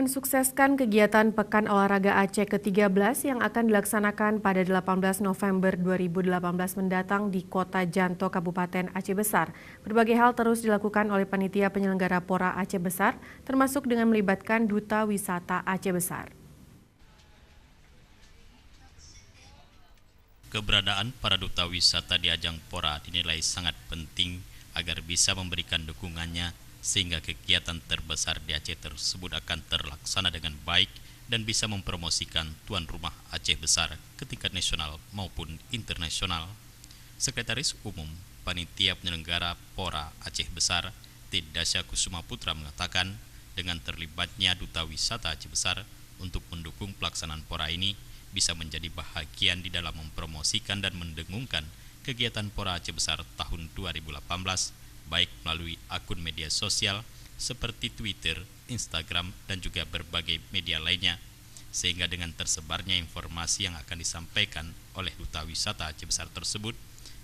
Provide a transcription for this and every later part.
mensukseskan kegiatan Pekan Olahraga Aceh ke-13 yang akan dilaksanakan pada 18 November 2018 mendatang di Kota Janto, Kabupaten Aceh Besar. Berbagai hal terus dilakukan oleh panitia penyelenggara Pora Aceh Besar, termasuk dengan melibatkan Duta Wisata Aceh Besar. Keberadaan para duta wisata di ajang Pora dinilai sangat penting agar bisa memberikan dukungannya sehingga kegiatan terbesar di Aceh tersebut akan terlaksana dengan baik dan bisa mempromosikan tuan rumah Aceh Besar ke tingkat nasional maupun internasional. Sekretaris Umum Panitia Penyelenggara Pora Aceh Besar, Tidasya Kusuma Putra mengatakan, dengan terlibatnya Duta Wisata Aceh Besar untuk mendukung pelaksanaan Pora ini bisa menjadi bahagian di dalam mempromosikan dan mendengungkan kegiatan Pora Aceh Besar tahun 2018, baik melalui akun media sosial seperti Twitter, Instagram, dan juga berbagai media lainnya, sehingga dengan tersebarnya informasi yang akan disampaikan oleh Duta Wisata Aceh Besar tersebut,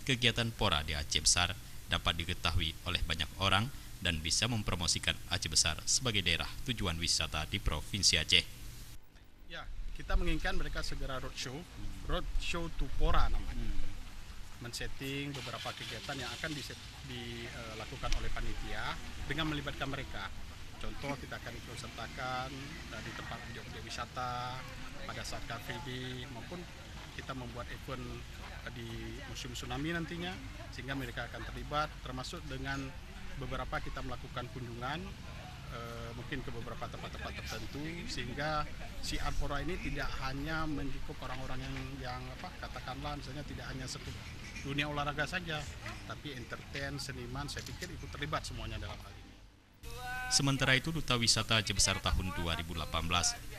kegiatan Pora di Aceh Besar dapat diketahui oleh banyak orang dan bisa mempromosikan Aceh Besar sebagai daerah tujuan wisata di Provinsi Aceh. Ya, kita menginginkan mereka segera roadshow to Pora namanya. Men-setting beberapa kegiatan yang akan dilakukan oleh panitia dengan melibatkan mereka. Contoh, kita akan ikut sertakan di tempat objek-objek wisata pada saat Car Free Day, maupun kita membuat event di musim tsunami nantinya, sehingga mereka akan terlibat, termasuk dengan beberapa kita melakukan kunjungan mungkin ke beberapa tempat-tempat tertentu, sehingga si Pora ini tidak hanya mencakup orang-orang yang katakanlah misalnya tidak hanya seputar dunia olahraga saja, tapi entertain, seniman, saya pikir ikut terlibat semuanya dalam hal ini. Sementara itu, Duta Wisata Aceh Besar tahun 2018,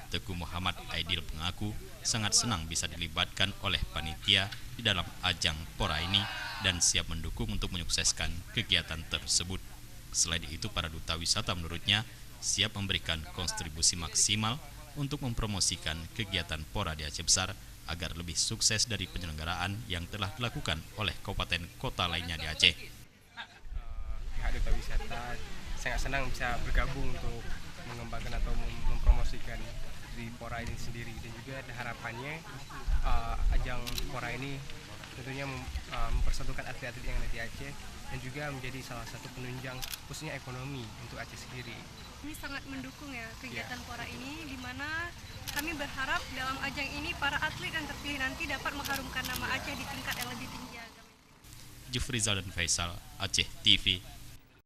Teguh Muhammad Aidil mengaku sangat senang bisa dilibatkan oleh panitia di dalam ajang Pora ini dan siap mendukung untuk menyukseskan kegiatan tersebut. Selain itu, para duta wisata menurutnya siap memberikan kontribusi maksimal untuk mempromosikan kegiatan Pora di Aceh Besar agar lebih sukses dari penyelenggaraan yang telah dilakukan oleh kabupaten kota lainnya di Aceh. Pihak duta wisata sangat senang bisa bergabung untuk mengembangkan atau mempromosikan di Pora ini sendiri, dan juga ada harapannya ajang Pora ini tentunya mempersatukan atlet-atlet yang ada di Aceh dan juga menjadi salah satu penunjang khususnya ekonomi untuk Aceh sendiri. Kami sangat mendukung ya kegiatan Pora ini, di mana kami berharap dalam ajang ini para atlet yang terpilih nanti dapat mengharumkan nama Aceh di tingkat yang lebih tinggi. Jufrizal dan Faisal, Aceh TV.